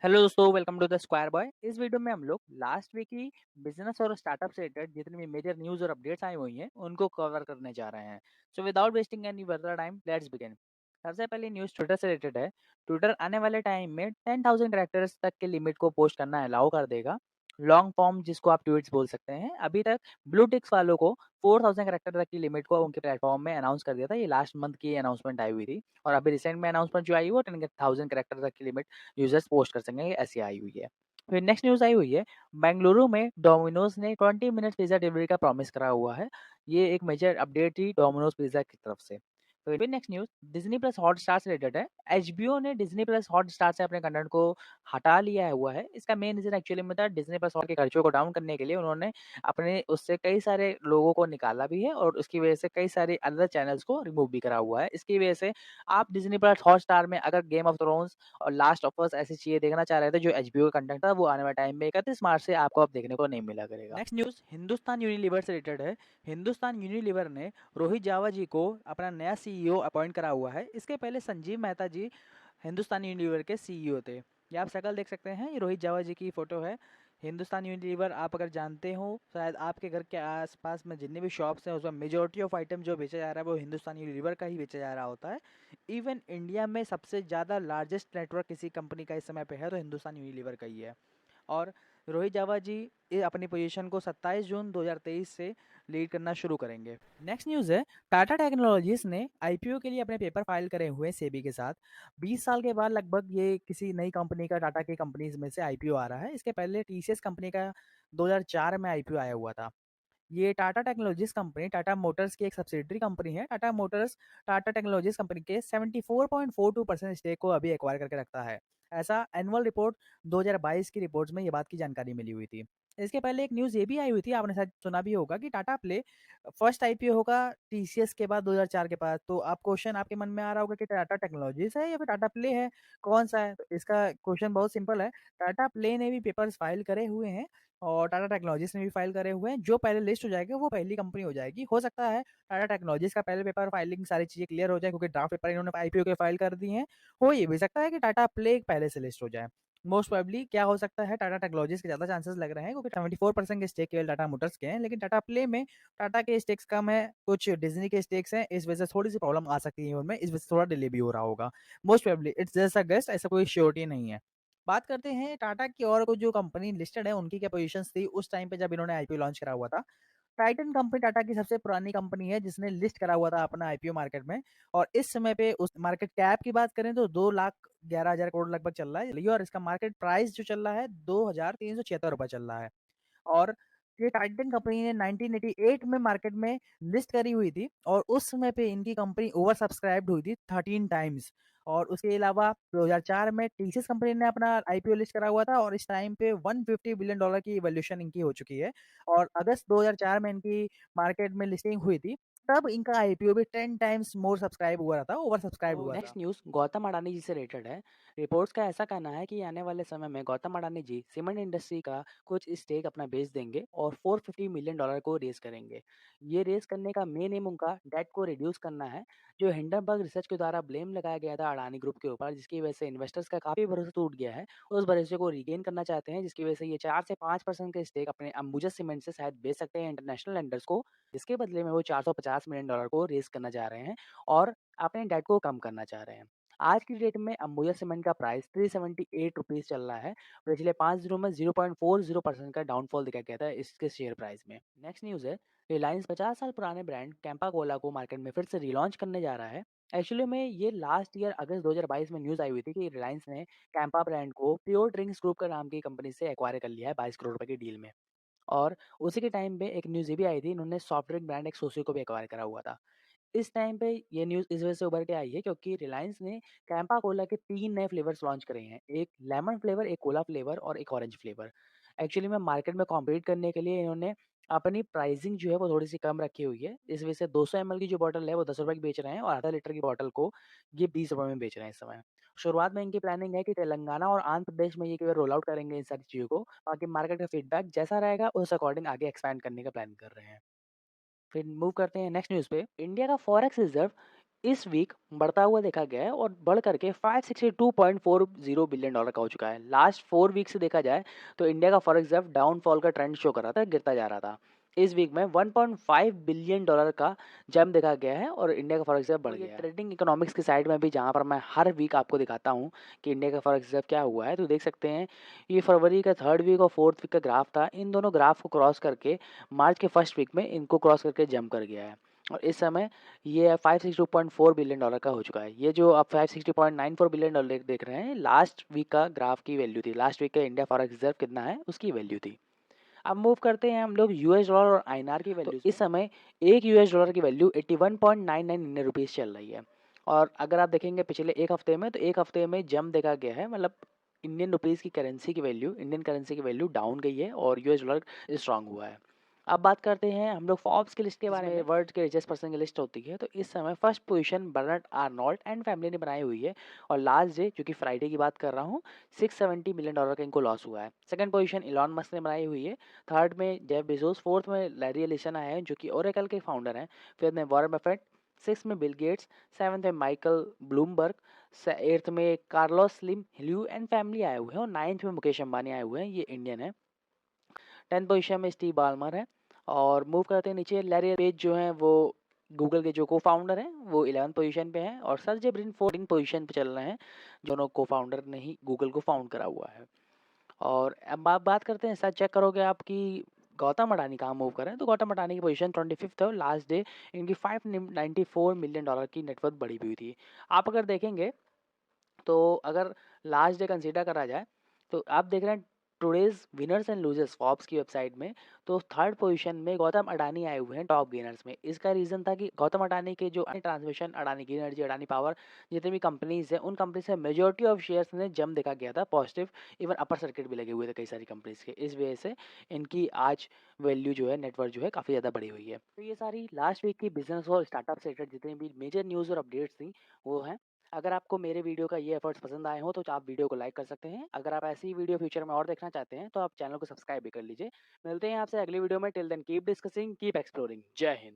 Hello दोस्तों, welcome to the square boy. इस video में हम लोग लास्ट वीक की बिजनेस और स्टार्टअप से रिलेटेड जितनी भी मेजर न्यूज़ और अपडेट्स आई हुई हैं उनको कवर करने जा रहे हैं। So without wasting any further time, let's begin. सबसे पहले न्यूज़ ट्विटर से रिलेटेड है। ट्विटर आने वाले टाइम में 10,000 कैरेक्टर्स तक के लिमिट को पोस्ट करना अलाउ कर देगा। लॉन्ग फॉर्म जिसको आप ट्वीट्स बोल सकते हैं, अभी तक ब्लू टिक्स वालों को 4,000 कैरेक्टर तक की लिमिट को उनके प्लेटफॉर्म में अनाउंस कर दिया था। ये लास्ट मंथ की अनाउंसमेंट आई हुई थी और अभी रिसेंट में अनाउंसमेंट जो आई वो 10,000 कैरेक्टर तक की लिमिट यूजर्स पोस्ट कर सकेंगे, ऐसी आई हुई है। फिर नेक्स्ट न्यूज़ आई हुई है, बेंगलुरु में डोमिनोज ने 20 मिनट पिज़्ज़ा डिलीवरी का प्रॉमिस करा हुआ है। ये एक मेजर अपडेट थी डोमिनोज पिज़्ज़ा की तरफ से। फिर next news Disney plus Hotstar से रिलेटेड है। एचबीओ ने डिज़नी प्लस हॉटस्टार से अपने कंटेंट को हटा लिया हुआ है। इसका मेन रीज़न एक्चुअली में था डिज़नी प्लस हॉट के खर्चों को डाउन करने के लिए उन्होंने अपने उससे कई सारे लोगों को निकाला भी है और उसकी वजह से कई सारे अदर चैनल्स को रिमूव भी करा हुआ है। इसकी वजह से आप डिज़नी प्लस हॉटस्टार में अगर गेम ऑफ थ्रोन्स और लास्ट ऑफ अस ऐसी चीज़ें देखना चाह रहे थे जो एचबीओ का कंटेंट था, वो आने वाले टाइम में 31 मार्च से आपको अब देखने को नहीं मिला करेगा। नेक्स्ट न्यूज़ हिंदुस्तान यूनिलीवर से रिलेटेड है। हिंदुस्तान यूनिलीवर ने रोहित जावा जी को अपना नया सीईओ अपॉइंट करा हुआ है। इसके पहले संजीव मेहता जी हिंदुस्तान यूनिलीवर के सीईओ थे। ये आप शक्ल देख सकते हैं, ये रोहित जावा जी की फ़ोटो है। हिंदुस्तान यूनिलीवर आप अगर जानते हो, शायद आपके घर के आसपास में जितने भी शॉप्स हैं उसमें मेजॉरिटी ऑफ आइटम जो बेचा जा रहा है वो हिंदुस्तान यूनिलीवर का ही बेचा जा रहा होता है। इवन इंडिया में सबसे ज़्यादा लार्जेस्ट नेटवर्क किसी कंपनी का इस समय पे है तो हिंदुस्तान यूनिलीवर का ही है। और रोहित जावा जी अपनी पोजीशन को 27 जून 2023 से लीड करना शुरू करेंगे। नेक्स्ट न्यूज़ है, टाटा टेक्नोलॉजीज ने आईपीओ के लिए अपने पेपर फाइल करे हुए सेबी के साथ। 20 साल के बाद लगभग ये किसी नई कंपनी का टाटा की कंपनीज में से आईपीओ आ रहा है। इसके पहले टीसीएस कंपनी का 2004 में आईपीओ आया हुआ था। ये Tata technologies company Tata Motors की एक सब्सिडरी कंपनी है। Tata Motors Tata technologies company के 74.42% स्टेक को अभी एक्वायर करके रखता है। ऐसा एनुअल रिपोर्ट 2022 की रिपोर्ट्स में ये बात की जानकारी मिली हुई थी। इसके पहले एक न्यूज़ ये भी आई हुई थी, आपने शायद सुना भी होगा कि टाटा प्ले फर्स्ट आईपीओ होगा टीसीएस के बाद 2004 के बाद। तो आप क्वेश्चन आपके मन में आ रहा होगा कि टाटा टेक्नोलॉजीज है या फिर टाटा प्ले है, कौन सा है? तो इसका क्वेश्चन बहुत सिंपल है। टाटा प्ले ने भी पेपर्स फाइल करे हुए हैं और टाटा टेक्नोलॉजीज ने भी फाइल करे हुए हैं। जो पहले लिस्ट हो जाएगा वो पहली कंपनी हो जाएगी। हो सकता है टाटा टेक्नोलॉजीज का पहले पेपर फाइलिंग सारी चीज़ें क्लियर हो जाए क्योंकि ड्राफ्ट पेपर इन्होंने आईपीओ के फाइल कर दिए हैं। हो ये भी सकता है कि टाटा प्ले पहले से लिस्ट हो जाए। मोस्ट प्रोबेबली क्या हो सकता है, टाटा टेक्नोलॉजीज के ज़्यादा चांसेस लग रहे हैं क्योंकि 74% के स्टेक केवल टाटा मोटर्स के हैं, लेकिन टाटा प्ले में टाटा के स्टेक्स कम है, कुछ डिज्नी के स्टेक्स हैं। इस वजह से थोड़ी सी प्रॉब्लम आ सकती है उनमें, इस वजह से थोड़ा डिले भी हो रहा होगा। Most probably it's just a guess, ऐसा कोई श्योरिटी नहीं है। बात करते हैं टाटा की और कुछ जो कंपनी लिस्टेड है उनकी क्या पोजीशंस थी उस टाइम पे जब इन्होंने आईपीओ लॉन्च करा हुआ था। टाइटन कंपनी टाटा की सबसे पुरानी कंपनी है जिसने लिस्ट करा हुआ था अपना आईपीओ मार्केट में। और इस समय पे उस मार्केट कैप की बात करें तो 2,11,000 करोड़ लगभग चल रहा है और इसका मार्केट प्राइस जो चल रहा है 2,376 रुपये चल रहा है। और ये टाइटन कंपनी ने 1988 में मार्केट में लिस्ट करी हुई थी और उस समय पे इनकी कंपनी ओवर सब्सक्राइब्ड हुई थी 13 टाइम्स। और उसके अलावा 2004 में टीसीएस कंपनी ने अपना आईपीओ लिस्ट करा हुआ था और इस टाइम पे $150 बिलियन की वैल्यूएशन इनकी हो चुकी है। और अगस्त 2004 में इनकी मार्केट में लिस्टिंग हुई थी, तब इनका आईपीओ भी 10 टाइम्स मोर सब्सक्राइब हुआ था, ओवर सब्सक्राइब हुआ था। नेक्स्ट न्यूज़ गौतम अडानी जी से रिलेटेड है। रिपोर्ट्स का ऐसा कहना है कि आने वाले समय में गौतम अडानी जी सीमेंट इंडस्ट्री का कुछ स्टेक अपना बेच देंगे और $450 मिलियन को रेस करेंगे। ये रेस करने का मेन एम उनका डेट को रिड्यूस करना है, जो हिंडनबर्ग रिसर्च के द्वारा ब्लेम लगाया गया था अडानी ग्रुप के ऊपर, जिसकी वजह से इन्वेस्टर्स का काफ़ी भरोसा टूट गया है। उस भरोसे को रिगेन करना चाहते हैं, जिसकी वजह से ये 4 से 5% के स्टेक अपने अंबुजा सीमेंट से शायद बेच सकते हैं इंटरनेशनल लेंडर्स को। इसके बदले में वो $450 मिलियन को रेस करना चाह रहे हैं और अपने डेट को कम करना चाह रहे हैं। आज की डेट में अंबुजा सीमेंट का प्राइस 378 रुपीज़ चल रहा है। पिछले 5 दिनों में 0.40% का डाउनफॉल दिखा गया था इसके शेयर प्राइस में। नेक्स्ट न्यूज़ है, रिलायंस 50 साल पुराने ब्रांड कैंपा कोला को मार्केट में फिर से रिलॉन्च करने जा रहा है। एक्चुअली में ये लास्ट ईयर अगस्त 2022 में न्यूज़ आई हुई थी कि रिलायंस ने कैंपा ब्रांड को प्योर ड्रिंक्स ग्रुप का नाम की कंपनी से एक्वायर कर लिया है 22 करोड़ रुपए की डील में। और उसी के टाइम पे एक न्यूज़ ये भी आई थी, इन्होंने सॉफ्ट ड्रिंक ब्रांड एक सोसी को भी एक्वायर करा हुआ था। इस टाइम पे ये न्यूज़ इस वजह से उभर के आई है क्योंकि रिलायंस ने कैंपा कोला के 3 नए फ्लेवर्स लॉन्च करे हैं। एक लेमन फ्लेवर, एक कोला फ्लेवर और एक ऑरेंज फ्लेवर। एक्चुअली में मार्केट में कॉम्पीट करने के लिए इन्होंने अपनी प्राइसिंग जो है वो थोड़ी-सी कम रखी हुई है। इस वजह से 200 एमएल की जो बॉटल है वो ₹10 की बेच रहे हैं और आधा लीटर की बॉटल को ये ₹20 में बेच रहे हैं इस समय। शुरुआत में इनकी प्लानिंग है कि तेलंगाना और आंध्र प्रदेश में ये केवल रोल आउट करेंगे इन सारी चीज़ों को। बाकी मार्केट का फीडबैक जैसा रहेगा उस अकॉर्डिंग आगे एक्सपैंड करने का प्लान कर रहे हैं। फिर मूव करते हैं नेक्स्ट न्यूज़ पे। इंडिया का फॉरेक्स रिजर्व इस वीक बढ़ता हुआ देखा गया है और बढ़ करके $562.40 बिलियन का हो चुका है। लास्ट 4 वीक से देखा जाए तो इंडिया का फॉरेक्स रिजर्व डाउनफॉल का ट्रेंड शो कर रहा था, गिरता जा रहा था। इस वीक में $1.5 बिलियन का जंप देखा गया है और इंडिया का फॉरेक्स रिजर्व बढ़ गया है। ट्रेडिंग इकोनॉमिक्स की साइड में भी जहाँ पर मैं हर वीक आपको दिखाता हूँ कि इंडिया का फॉरेक्स रिजर्व क्या हुआ है, तो देख सकते हैं ये फरवरी का 3rd वीक और 4th वीक का ग्राफ था। इन दोनों ग्राफ को क्रॉस करके मार्च के 1st वीक में इनको क्रॉस करके जंप कर गया है और इस समय ये $562.4 बिलियन का हो चुका है। ये जो आप $560.94 बिलियन देख रहे हैं, लास्ट वीक का ग्राफ की वैल्यू थी। लास्ट वीक का इंडिया फॉरेक्स रिजर्व कितना है, उसकी वैल्यू थी। अब मूव करते हैं हम लोग यूएस डॉलर और आईएनआर की वैल्यू। तो इस समय एक यूएस डॉलर की वैल्यू 81.99 इंडियन रुपीज़ चल रही है और अगर आप देखेंगे पिछले एक हफ्ते में, तो एक हफ्ते में जंप देखा गया है। मतलब इंडियन रुपीज़ की करेंसी की वैल्यू, इंडियन करेंसी की वैल्यू डाउन गई है और यूएस डॉलर स्ट्रांग हुआ है। अब बात करते हैं हम लोग फोर्ब्स की लिस्ट के बारे में। वर्ल्ड के रिचेस्ट पर्सन की लिस्ट होती है, तो इस समय first position Bernard Arnault and family ने बनाई हुई है और लास्ट डे, जो कि फ्राइडे की बात कर रहा हूँ, $670 मिलियन का इनको लॉस हुआ है। सेकंड पोजीशन इलॉन मस्क ने बनाई हुई है, थर्ड में जेफ बेजोस, फोर्थ में लैरी एलिसन आए हैं जो कि ओरेकल के फाउंडर हैं, फिफ्थ में वॉरेन बफेट, सिक्स में बिल गेट्स, सेवन्थ में माइकल ब्लूमबर्ग, एट्थ में Carlos Slim Helu and family आए हुए हैं और नाइन्थ में मुकेश अंबानी आए हुए हैं, ये इंडियन है। 10th पोजीशन में स्टीव बाल्मर है और मूव करते हैं नीचे, लैरी पेज जो हैं वो गूगल के जो को फाउंडर हैं वो 11th पोजीशन पे हैं और सर्जे ब्रिन 14th पोजीशन पे चल रहे हैं, दोनों को फाउंडर ने ही गूगल को फाउंड करा हुआ है। और अब आप बात करते हैं, शायद चेक करोगे आप कि गौतम अडानी कहाँ मूव कर रहे हैं, तो गौतम अडानी की पोजीशन 25th है और लास्ट डे इनकी $594 मिलियन की नेटवर्थ बढ़ी हुई थी। आप अगर देखेंगे तो अगर लास्ट डे कंसीडर करा जाए तो आप देख रहे हैं today's winners and losers Forbes की वेबसाइट में, तो थर्ड पोजीशन में गौतम अडानी आए हुए हैं टॉप गेनर्स में। इसका रीज़न था कि गौतम अडानी के जो ट्रांसमिशन, अडानी की एनर्जी, अडानी पावर, जितनी भी कंपनीज हैं उन कंपनी से मेजोरिटी ऑफ शेयर्स ने जम देखा गया था पॉजिटिव, इवन अपर सर्किट भी लगे हुए थे कई सारी कंपनीज के। इस वजह से इनकी आज वैल्यू जो है, नेटवर्थ जो है, काफ़ी ज़्यादा बढ़ी हुई है। तो ये सारी लास्ट वीक की बिजनेस और स्टार्टअप से रिलेटेड जितनी भी मेजर न्यूज़ और अपडेट्स थी वो हैं। अगर आपको मेरे वीडियो का ये एफर्ट्स पसंद आए हो तो आप वीडियो को लाइक कर सकते हैं। अगर आप ऐसी ही वीडियो फ्यूचर में और देखना चाहते हैं तो आप चैनल को सब्सक्राइब भी कर लीजिए। मिलते हैं आपसे अगली वीडियो में। Till then keep discussing, keep exploring. जय हिंद।